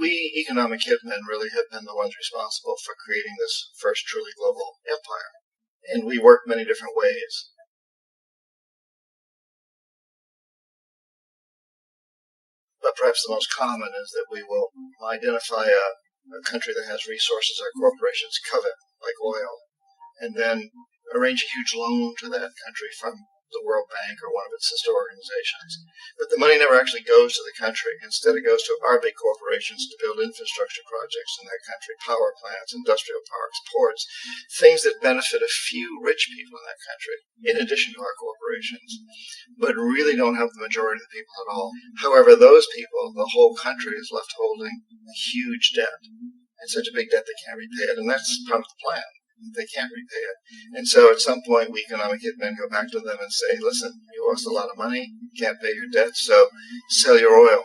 we economic hitmen really have been the ones responsible for creating this first truly global empire. And we work many different ways. But perhaps the most common is that we will identify a country that has resources our corporations covet, like oil, and then arrange a huge loan to that country from the World Bank or one of its sister organizations. But the money never actually goes to the country. Instead, it goes to our big corporations to build infrastructure projects in that country, power plants, industrial parks, ports, things that benefit a few rich people in that country, in addition to our corporations, but really don't help the majority of the people at all. However, those people, the whole country is left holding a huge debt, and such a big debt they can't repay it, and that's part of the plan. They can't repay it. And so at some point, we economic hitmen go back to them and say, listen, you owe us a lot of money, you can't pay your debt, so sell your oil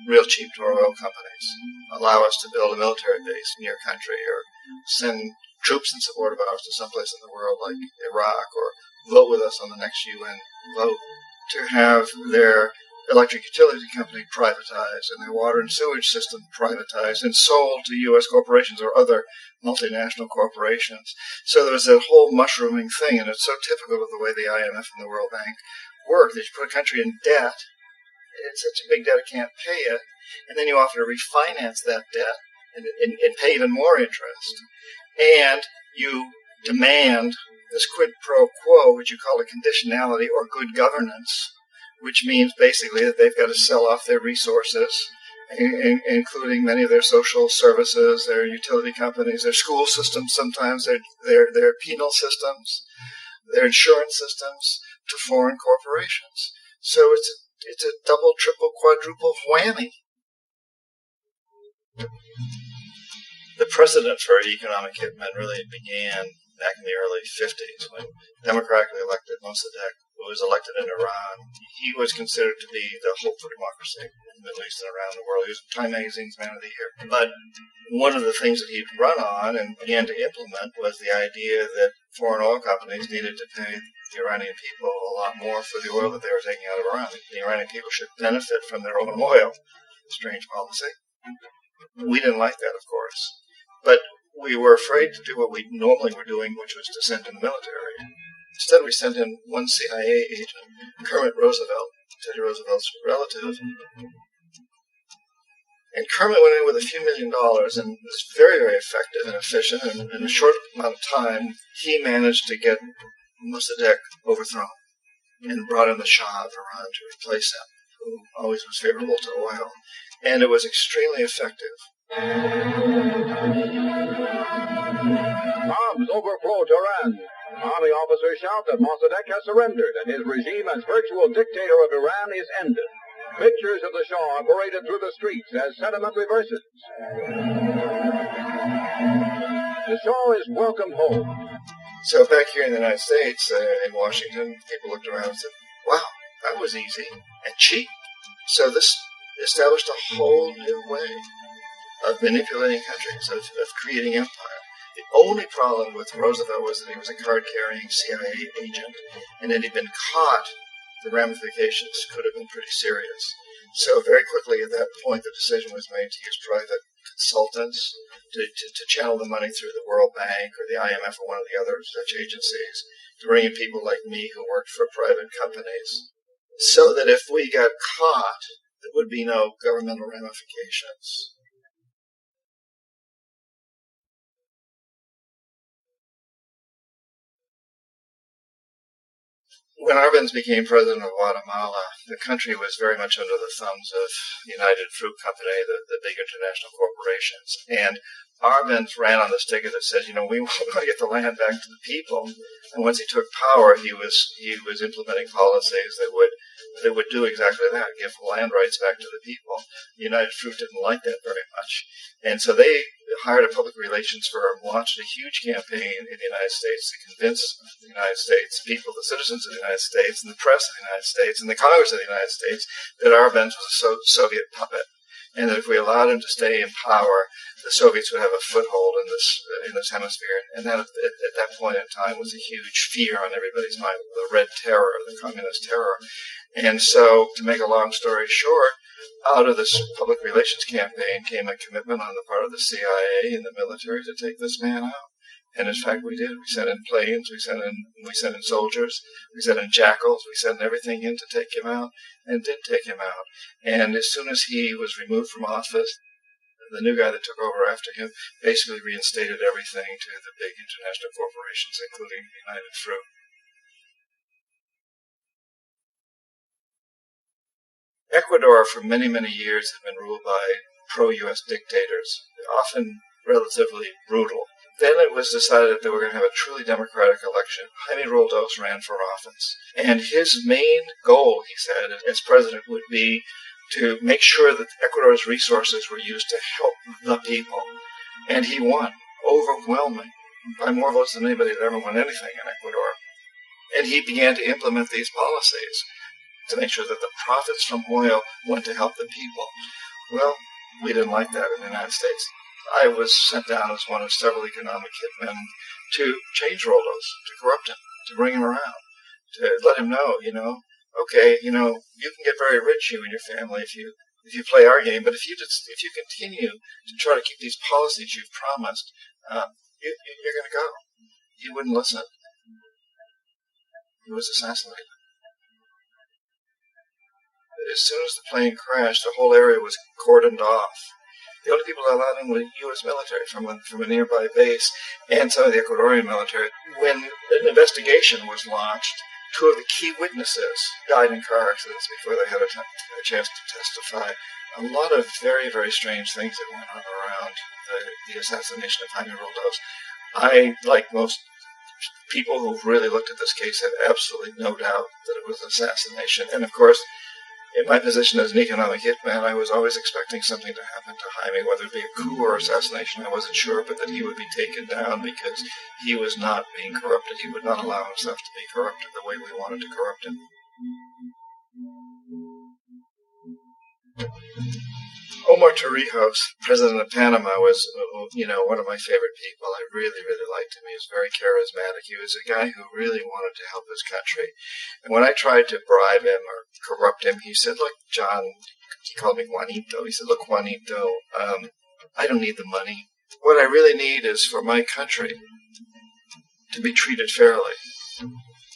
real cheap to our oil companies. Allow us to build a military base in your country, or send troops in support of ours to someplace in the world like Iraq, or vote with us on the next UN vote to have their electric utility company privatized and their water and sewage system privatized and sold to U.S. corporations or other multinational corporations. So there was that whole mushrooming thing, and it's so typical of the way the IMF and the World Bank work. That you put a country in debt, it's such a big debt it can't pay it, and then you offer to refinance that debt and pay even more interest. And you demand this quid pro quo, which you call a conditionality or good governance, which means basically that they've got to sell off their resources, including many of their social services, their utility companies, their school systems sometimes, their penal systems, their insurance systems, to foreign corporations. So it's a double, triple, quadruple whammy. The precedent for economic hitmen really began back in the early 50s when democratically elected Mossadegh, who was elected in Iran, he was considered to be the hope for democracy in the Middle East and around the world. He was Time Magazine's Man of the Year. But one of the things that he'd run on and began to implement was the idea that foreign oil companies needed to pay the Iranian people a lot more for the oil that they were taking out of Iran. The Iranian people should benefit from their own oil. Strange policy. We didn't like that, of course. But we were afraid to do what we normally were doing, which was to send in the military. Instead, we sent in one CIA agent, Kermit Roosevelt, Teddy Roosevelt's relative. And Kermit went in with a few $1 million and was very, very effective and efficient. And in a short amount of time, he managed to get Mossadegh overthrown and brought in the Shah of Iran to replace him, who always was favorable to oil. And it was extremely effective. Bombs overflow Tehran. Army officers shout that Mossadegh has surrendered and his regime as virtual dictator of Iran is ended. Pictures of the Shah are paraded through the streets as sentiment reverses. The Shah is welcomed home. So back here in the United States, in Washington, people looked around and said, wow, that was easy and cheap. So this established a whole new way of manipulating countries, of creating empire. The only problem with Roosevelt was that he was a card-carrying CIA agent, and had he been caught, the ramifications could have been pretty serious. So very quickly at that point, the decision was made to use private consultants to channel the money through the World Bank or the IMF or one of the other such agencies, to bring in people like me who worked for private companies, so that if we got caught, there would be no governmental ramifications. When Arbenz became president of Guatemala, the country was very much under the thumbs of United Fruit Company, the big international corporations. And Arbenz ran on this ticket that says, we want to get the land back to the people. And once he took power, he was implementing policies that would do exactly that, give land rights back to the people. United Fruit didn't like that very much. And so they hired a public relations firm, launched a huge campaign in the United States to convince the United States people, the citizens of the United States, and the press of the United States, and the Congress of the United States, that Arbenz was a Soviet puppet. and that if we allowed him to stay in power, the Soviets would have a foothold in this hemisphere. And that, at that point in time, was a huge fear on everybody's mind, the Red Terror, the Communist terror. And so, to make a long story short, out of this public relations campaign came a commitment on the part of the CIA and the military to take this man out. And in fact, we did. We sent in planes, we sent in soldiers, we sent in jackals, we sent everything in to take him out, and did take him out. And as soon as he was removed from office, the new guy that took over after him basically reinstated everything to the big international corporations, including United Fruit. Ecuador, for many, many years, had been ruled by pro-U.S. dictators, often relatively brutal. Then it was decided that they were going to have a truly democratic election. Jaime Roldos ran for office. And his main goal, he said, as president, would be to make sure that Ecuador's resources were used to help the people. And he won, overwhelming, by more votes than anybody had ever won anything in Ecuador. And he began to implement these policies to make sure that the profits from oil went to help the people. Well, we didn't like that in the United States. I was sent down as one of several economic hitmen to change Roldos, to corrupt him, to bring him around, to let him know, okay, you can get very rich, you and your family, if you play our game, but if you continue to try to keep these policies you've promised, you're going to go. He wouldn't listen. He was assassinated. As soon as the plane crashed, the whole area was cordoned off. The only people allowed in were the U.S. military from a nearby base and some of the Ecuadorian military. When an investigation was launched, two of the key witnesses died in car accidents before they had a chance to testify. A lot of very, very strange things that went on around the assassination of Jaime Roldos. I, like most people who've really looked at this case, have absolutely no doubt that it was an assassination. And of course, in my position as an economic hitman, I was always expecting something to happen to Jaime, whether it be a coup or assassination, I wasn't sure, but that he would be taken down because he was not being corrupted. He would not allow himself to be corrupted the way we wanted to corrupt him. Omar Torrijos, president of Panama, was, one of my favorite people. I really, really liked him. He was very charismatic. He was a guy who really wanted to help his country. And when I tried to bribe him or corrupt him, he said, look, John, he called me Juanito. He said, look, Juanito, I don't need the money. What I really need is for my country to be treated fairly.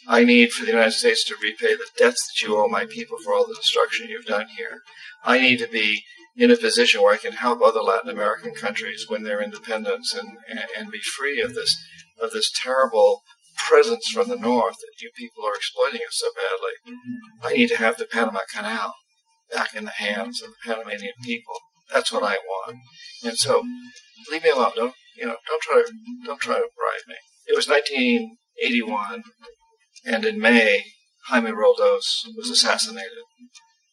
I need for the United States to repay the debts that you owe my people for all the destruction you've done here. I need to be in a position where I can help other Latin American countries win their independence and be free of this terrible presence from the north that you people are exploiting us so badly. I need to have the Panama Canal back in the hands of the Panamanian people. That's what I want. And so, leave me alone. Don't try to bribe me. It was 1981, and in May, Jaime Roldos was assassinated.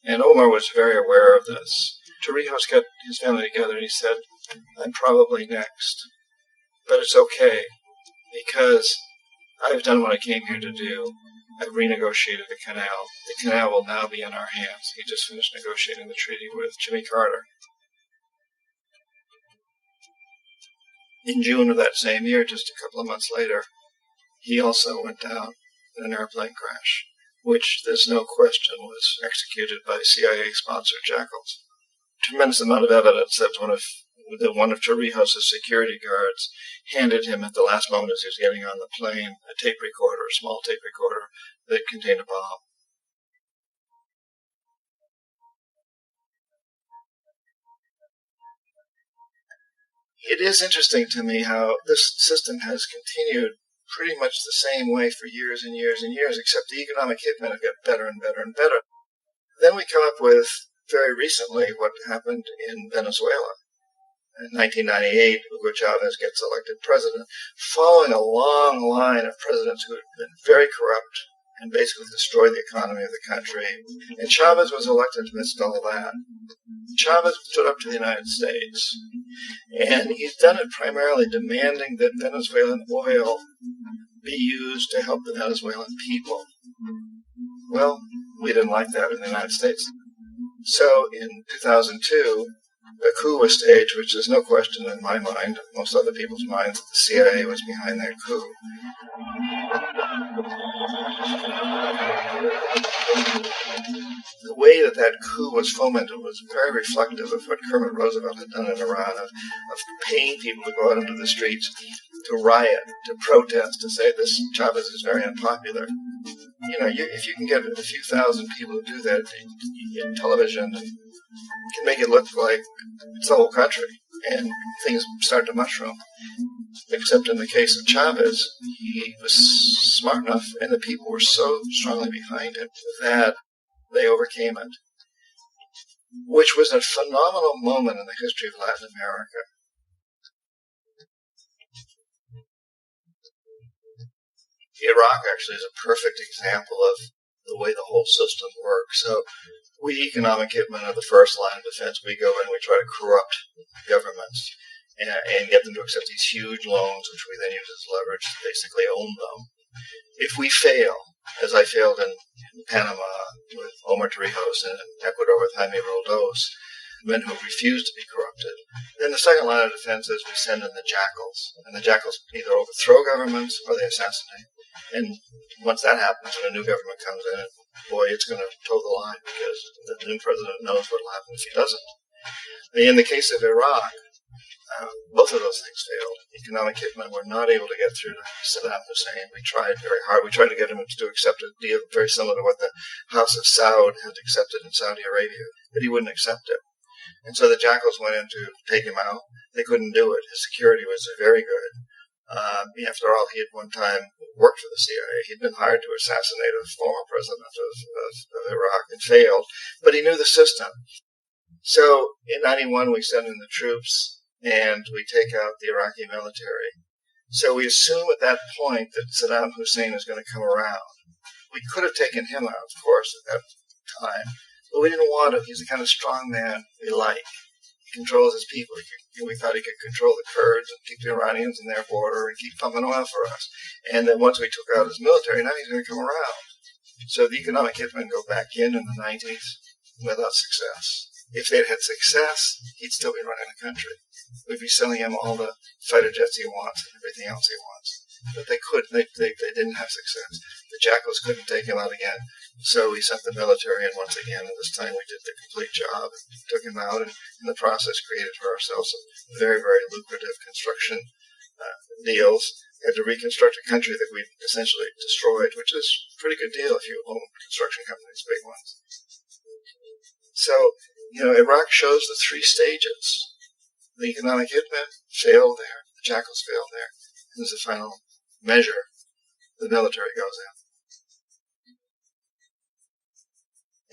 And Omar was very aware of this. Torrijos got his family together and he said, I'm probably next. But it's okay, because I've done what I came here to do. I've renegotiated the canal. The canal will now be in our hands. He just finished negotiating the treaty with Jimmy Carter. In June of that same year, just a couple of months later, he also went down in an airplane crash, which, there's no question, was executed by CIA-sponsored jackals. Tremendous amount of evidence that one of Torrijos' security guards handed him at the last moment as he was getting on the plane a tape recorder, a small tape recorder that contained a bomb. It is interesting to me how this system has continued pretty much the same way for years and years and years, except the economic hitmen have got better and better and better. Then we come up with, very recently, what happened in Venezuela. In 1998, Hugo Chavez gets elected president, following a long line of presidents who had been very corrupt and basically destroyed the economy of the country. And Chavez was elected amidst all that. Chavez stood up to the United States, and he's done it primarily demanding that Venezuelan oil be used to help the Venezuelan people. Well, we didn't like that in the United States. So in 2002, a coup was staged, which there's no question in my mind, most other people's minds, that the CIA was behind that coup. The way that that coup was fomented was very reflective of what Kermit Roosevelt had done in Iran, of paying people to go out into the streets, to riot, to protest, to say this Chavez is very unpopular. You know, if you can get a few thousand people to do that in television, you can make it look like it's the whole country, and things start to mushroom. Except in the case of Chavez, he was smart enough, and the people were so strongly behind him that they overcame it, which was a phenomenal moment in the history of Latin America. Iraq actually is a perfect example of the way the whole system works. So we economic hitmen are the first line of defense. We go in, we try to corrupt governments and get them to accept these huge loans, which we then use as leverage to basically own them. If we fail, as I failed in Panama with Omar Torrijos and in Ecuador with Jaime Roldos, men who refuse to be corrupted, then the second line of defense is we send in the jackals. And the jackals either overthrow governments or they assassinate. And once that happens, when a new government comes in, boy, it's going to toe the line because the new president knows what will happen if he doesn't. In the case of Iraq, both of those things failed. Economic hitmen were not able to get through to Saddam Hussein. We tried very hard. We tried to get him to accept a deal very similar to what the House of Saud had accepted in Saudi Arabia, but he wouldn't accept it. And so the jackals went in to take him out. They couldn't do it. His security was very good. After all, he had one time worked for the CIA. He'd been hired to assassinate a former president of Iraq and failed, but he knew the system. So in 91, we send in the troops and we take out the Iraqi military. So we assume at that point that Saddam Hussein is going to come around. We could have taken him out, of course, at that time, but we didn't want to. He's the kind of strong man we like. He controls his people. We thought he could control the Kurds and keep the Iranians in their border and keep pumping oil for us. And then once we took out his military, now he's going to come around. So the economic hitmen go back in the 90s without success. If they'd had success, he'd still be running the country. We'd be selling him all the fighter jets he wants and everything else he wants. But they couldn't. They didn't have success. The jackals couldn't take him out again. So we sent the military in once again, and this time we did the complete job and took him out, and in the process created for ourselves some very, very lucrative construction deals. We had to reconstruct a country that we'd essentially destroyed, which is a pretty good deal if you own construction companies, big ones. So, Iraq shows the three stages. The economic hitmen failed there. The jackals failed there. And as a final measure, the military goes in.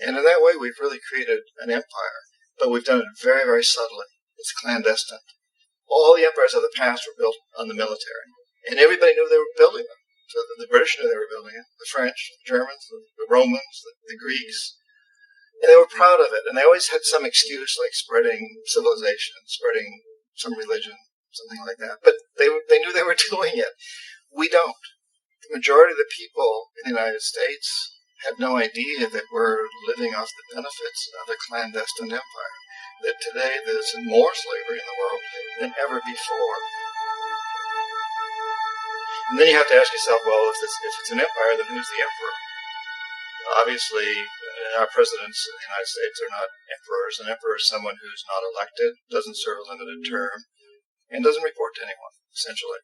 And in that way, we've really created an empire, but we've done it very, very subtly. It's clandestine. All the empires of the past were built on the military, and everybody knew they were building them. So the British knew they were building it, the French, the Germans, the Romans, the Greeks, and they were proud of it. And they always had some excuse, like spreading civilization, spreading some religion, something like that. But they knew they were doing it. We don't. The majority of the people in the United States had no idea that we're living off the benefits of a clandestine empire, that today there's more slavery in the world than ever before. And then you have to ask yourself, well, if it's an empire, then who's the emperor? Obviously, our presidents in the United States are not emperors. An emperor is someone who's not elected, doesn't serve a limited term, and doesn't report to anyone, essentially.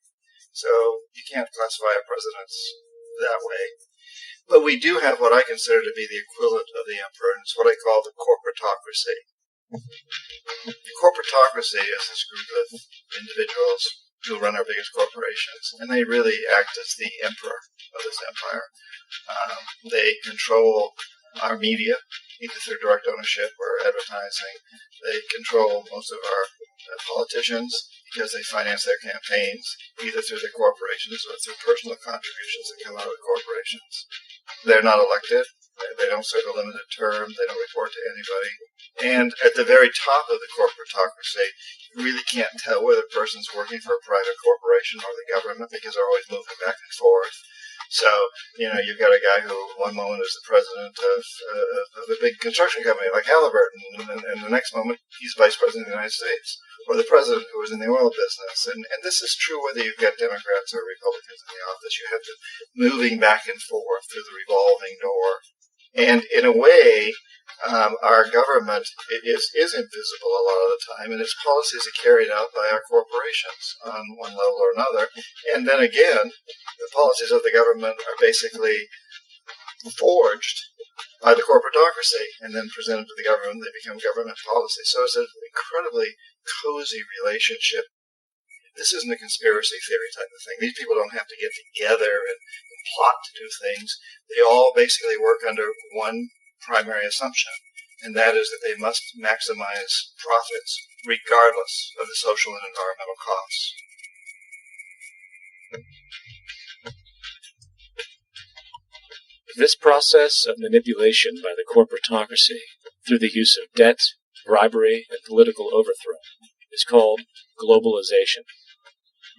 So you can't classify our presidents that way. But we do have what I consider to be the equivalent of the emperor, and it's what I call the corporatocracy. The corporatocracy is this group of individuals who run our biggest corporations, and they really act as the emperor of this empire. They control our media, either through direct ownership or advertising. They control most of our politicians because they finance their campaigns, either through their corporations or through personal contributions that come out of the corporations. They're not elected. They don't serve a limited term. They don't report to anybody. And at the very top of the corporatocracy, you really can't tell whether a person's working for a private corporation or the government because they're always moving back and forth. So, you've got a guy who one moment is the president of a big construction company like Halliburton, and the next moment he's vice president of the United States, or the president who was in the oil business. And this is true whether you've got Democrats or Republicans in the office. You have them moving back and forth through the revolving door. And in a way, our government is invisible a lot of the time, and its policies are carried out by our corporations on one level or another. And then again, the policies of the government are basically forged by the corporatocracy and then presented to the government. They become government policy. So it's an incredibly cozy relationship. This isn't a conspiracy theory type of thing. These people don't have to get together and plot to do things. They all basically work under one primary assumption, and that is that they must maximize profits regardless of the social and environmental costs. This process of manipulation by the corporatocracy through the use of debt, bribery, and political overthrow is called globalization.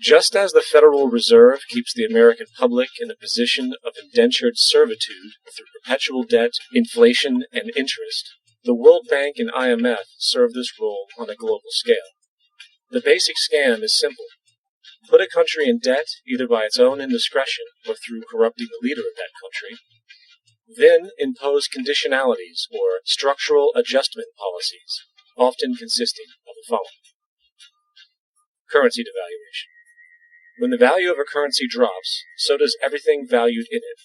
Just as the Federal Reserve keeps the American public in a position of indentured servitude through perpetual debt, inflation, and interest, the World Bank and IMF serve this role on a global scale. The basic scam is simple. Put a country in debt either by its own indiscretion or through corrupting the leader of that country, then impose conditionalities or structural adjustment policies, often consisting of the following. Currency devaluation. When the value of a currency drops, so does everything valued in it.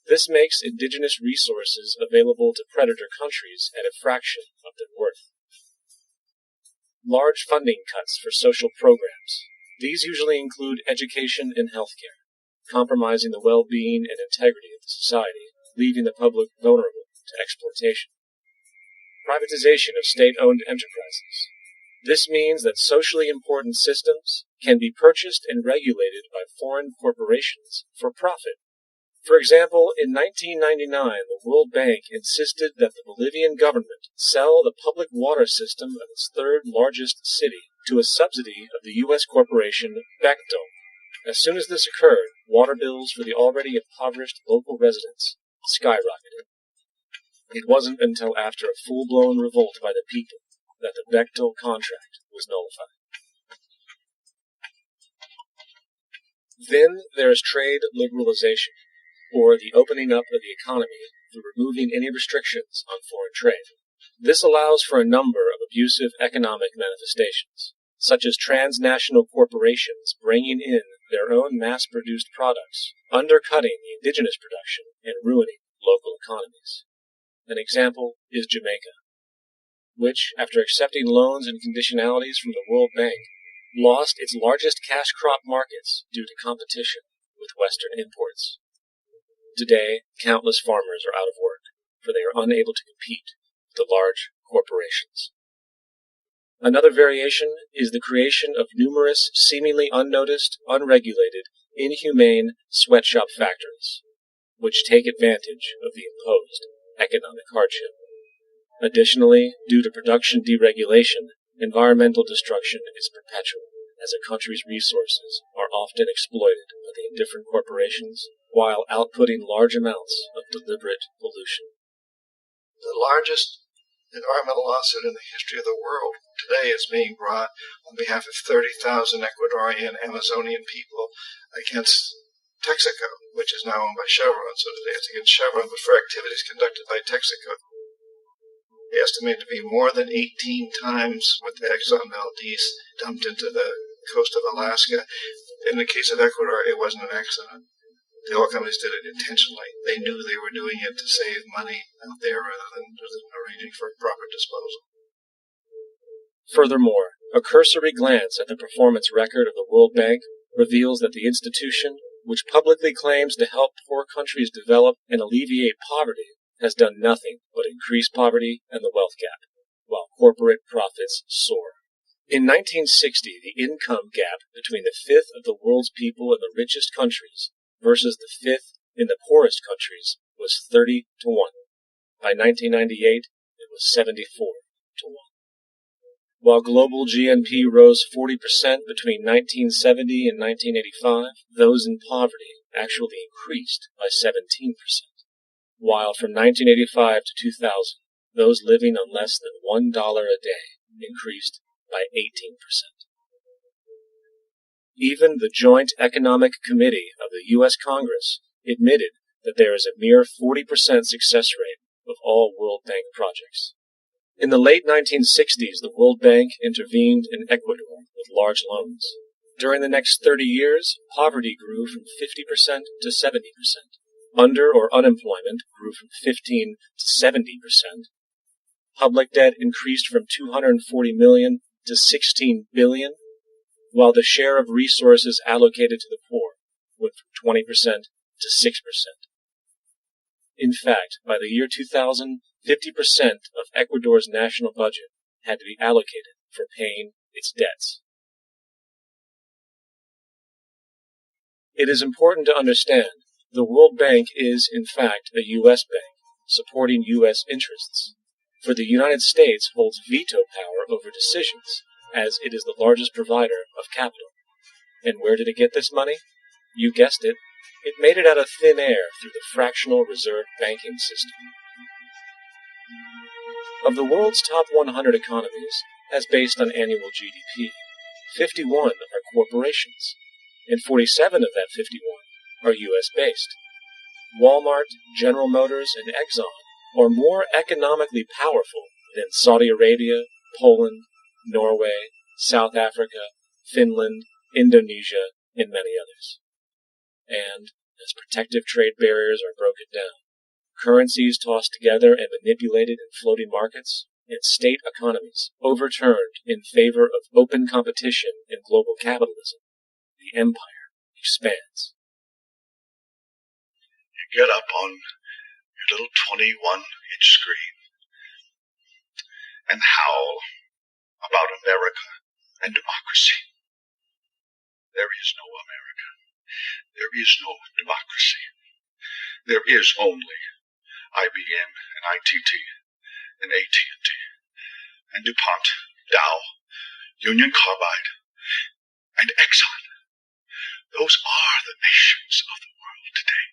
This makes indigenous resources available to predator countries at a fraction of their worth. Large funding cuts for social programs. These usually include education and healthcare, compromising the well-being and integrity of the society, leaving the public vulnerable to exploitation. Privatization of state-owned enterprises. This means that socially important systems can be purchased and regulated by foreign corporations for profit. For example, in 1999, the World Bank insisted that the Bolivian government sell the public water system of its third largest city to a subsidy of the U.S. corporation Bechtel. As soon as this occurred, water bills for the already impoverished local residents skyrocketed. It wasn't until after a full-blown revolt by the people that the Bechtel contract was nullified. Then there is trade liberalization, or the opening up of the economy through removing any restrictions on foreign trade. This allows for a number of abusive economic manifestations, such as transnational corporations bringing in their own mass-produced products, undercutting the indigenous production, and ruining local economies. An example is Jamaica, which, after accepting loans and conditionalities from the World Bank, lost its largest cash crop markets due to competition with Western imports. Today, countless farmers are out of work, for they are unable to compete with the large corporations. Another variation is the creation of numerous seemingly unnoticed, unregulated, inhumane sweatshop factories, which take advantage of the imposed economic hardship. Additionally, due to production deregulation, environmental destruction is perpetual, as a country's resources are often exploited by the indifferent corporations while outputting large amounts of deliberate pollution. The largest environmental lawsuit in the history of the world today is being brought on behalf of 30,000 Ecuadorian Amazonian people against Texaco, which is now owned by Chevron. So today it's against Chevron, but for activities conducted by Texaco. They estimate to be more than 18 times what the Exxon Valdez dumped into the coast of Alaska. In the case of Ecuador, it wasn't an accident. The oil companies did it intentionally. They knew they were doing it to save money out there rather than arranging for proper disposal. Furthermore, a cursory glance at the performance record of the World Bank reveals that the institution, which publicly claims to help poor countries develop and alleviate poverty, has done nothing but increase poverty and the wealth gap, while corporate profits soar. In 1960, the income gap between the fifth of the world's people in the richest countries versus the fifth in the poorest countries was 30 to 1. By 1998, it was 74 to 1. While global GNP rose 40% between 1970 and 1985, those in poverty actually increased by 17%, while from 1985 to 2000, those living on less than $1 a day increased by 18%. Even the Joint Economic Committee of the U.S. Congress admitted that there is a mere 40% success rate of all World Bank projects. In the late 1960s, the World Bank intervened in Ecuador with large loans. During the next 30 years, poverty grew from 50% to 70%. Under or unemployment grew from 15 to 70%. Public debt increased from $240 million to $16 billion, while the share of resources allocated to the poor went from 20% to 6%. In fact, by the year 2000, 50% of Ecuador's national budget had to be allocated for paying its debts. It is important to understand the World Bank is, in fact, a U.S. bank, supporting U.S. interests, for the United States holds veto power over decisions, as it is the largest provider of capital. And where did it get this money? You guessed it. It made it out of thin air through the fractional reserve banking system. Of the world's top 100 economies, as based on annual GDP, 51 are corporations, and 47 of that 51 are U.S.-based. Walmart, General Motors, and Exxon are more economically powerful than Saudi Arabia, Poland, Norway, South Africa, Finland, Indonesia, and many others. And, as protective trade barriers are broken down, currencies tossed together and manipulated in floating markets, and state economies overturned in favor of open competition and global capitalism, the empire expands. You get up on your little 21-inch screen and howl about America and democracy. There is no America. There is no democracy. There is only IBM and ITT and AT&T and DuPont, Dow, Union Carbide, and Exxon. Those are the nations of the world today.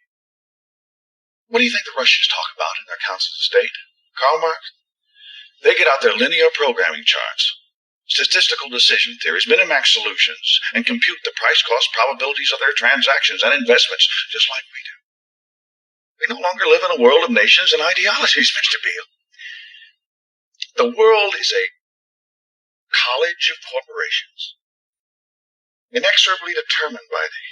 What do you think the Russians talk about in their councils of state? Karl Marx? They get out their linear programming charts, statistical decision theories, minimax solutions, and compute the price-cost probabilities of their transactions and investments, just like we do. We no longer live in a world of nations and ideologies, Mr. Beale. The world is a college of corporations, inexorably determined by the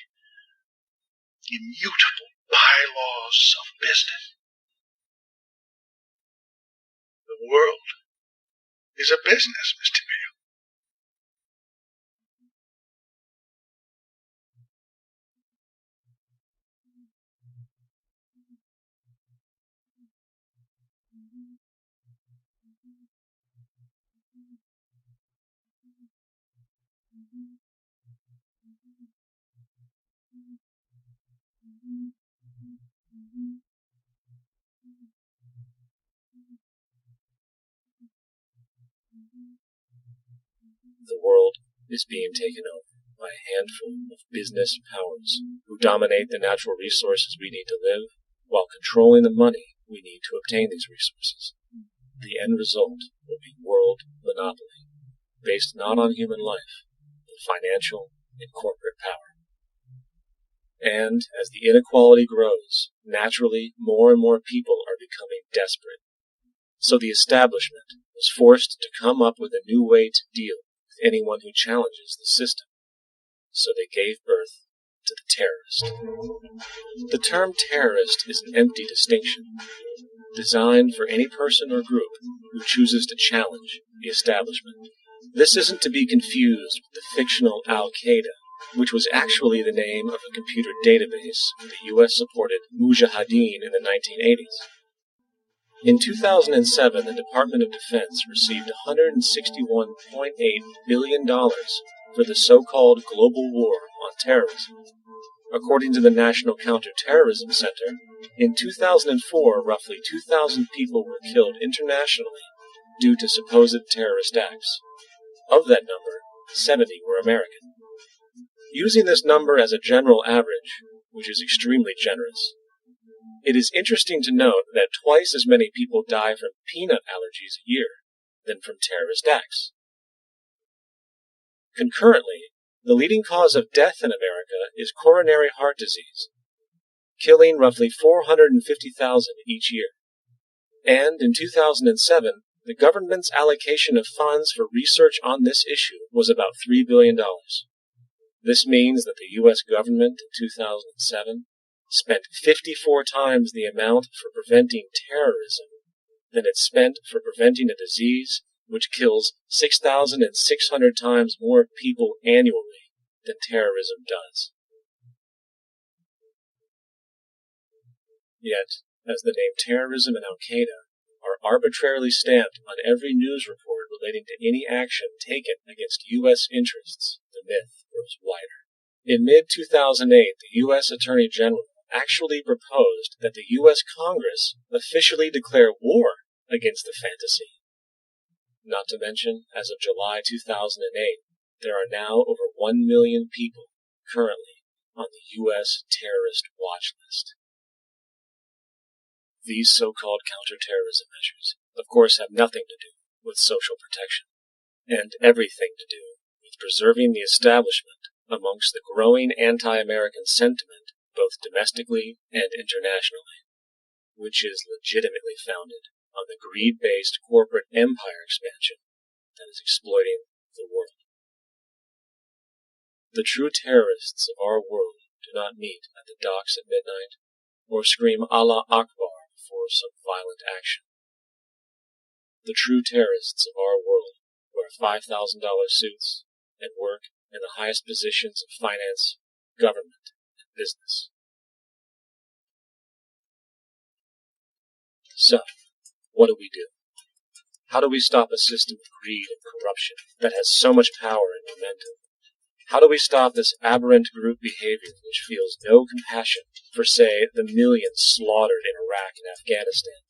immutable bylaws of business. The world is a business, Mr. Beale. The world is being taken over by a handful of business powers who dominate the natural resources we need to live while controlling the money we need to obtain these resources. The end result will be world monopoly, based not on human life, but financial and corporate power. And as the inequality grows, naturally more and more people are becoming desperate. So the establishment was forced to come up with a new way to deal with anyone who challenges the system. So they gave birth to the terrorist. The term terrorist is an empty distinction, designed for any person or group who chooses to challenge the establishment. This isn't to be confused with the fictional Al-Qaeda, which was actually the name of a computer database for the U.S.-supported Mujahideen in the 1980s. In 2007, the Department of Defense received $161.8 billion for the so-called global war on terrorism. According to the National Counterterrorism Center, in 2004, roughly 2,000 people were killed internationally due to supposed terrorist acts. Of that number, 70 were American. Using this number as a general average, which is extremely generous. It is interesting to note that twice as many people die from peanut allergies a year than from terrorist acts. Concurrently, the leading cause of death in America is coronary heart disease, killing roughly 450,000 each year. And in 2007, the government's allocation of funds for research on this issue was about $3 billion. This means that the U.S. government in 2007 spent 54 times the amount for preventing terrorism than it spent for preventing a disease which kills 6,600 times more people annually than terrorism does. Yet, as the name terrorism and Al-Qaeda are arbitrarily stamped on every news report relating to any action taken against U.S. interests, the myth grows wider. In mid-2008, the U.S. Attorney General actually proposed that the U.S. Congress officially declare war against the fantasy. Not to mention, as of July 2008, there are now over 1 million people currently on the U.S. terrorist watch list. These so-called counterterrorism measures, of course, have nothing to do with social protection, and everything to do with preserving the establishment amongst the growing anti-American sentiment both domestically and internationally, which is legitimately founded on the greed-based corporate empire expansion that is exploiting the world. The true terrorists of our world do not meet at the docks at midnight or scream Allah Akbar before some violent action. The true terrorists of our world wear $5,000 suits and work in the highest positions of finance, government, and business. So, what do we do? How do we stop a system of greed and corruption that has so much power and momentum? How do we stop this aberrant group behavior which feels no compassion for, say, the millions slaughtered in Iraq and Afghanistan,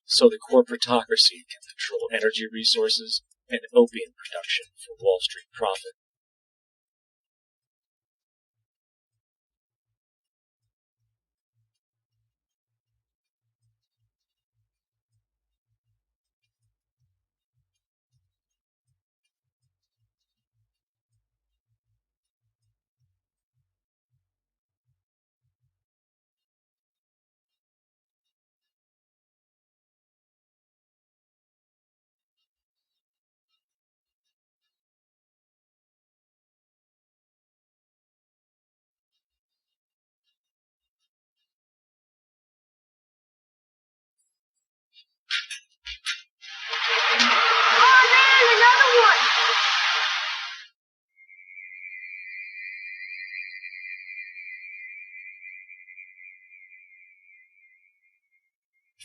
so the corporatocracy can control energy resources and opium production for Wall Street profit?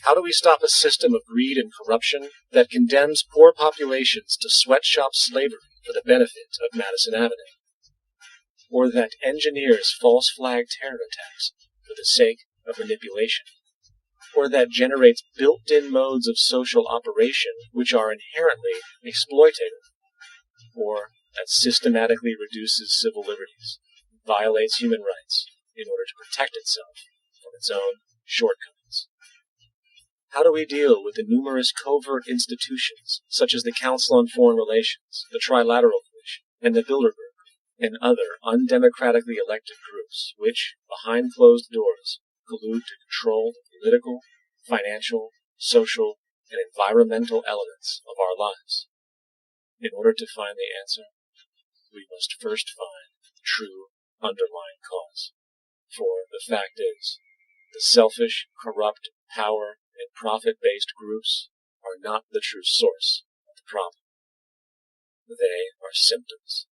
How do we stop a system of greed and corruption that condemns poor populations to sweatshop slavery for the benefit of Madison Avenue? Or that engineers false flag terror attacks for the sake of manipulation? Or that generates built-in modes of social operation which are inherently exploitative? Or that systematically reduces civil liberties, violates human rights in order to protect itself from its own shortcomings? How do we deal with the numerous covert institutions, such as the Council on Foreign Relations, the Trilateral Commission, and the Bilderberg Group, and other undemocratically elected groups, which, behind closed doors, collude to control the political, financial, social, and environmental elements of our lives? In order to find the answer, we must first find the true underlying cause. For the fact is, the selfish, corrupt, power, and profit-based groups are not the true source of the problem. They are symptoms.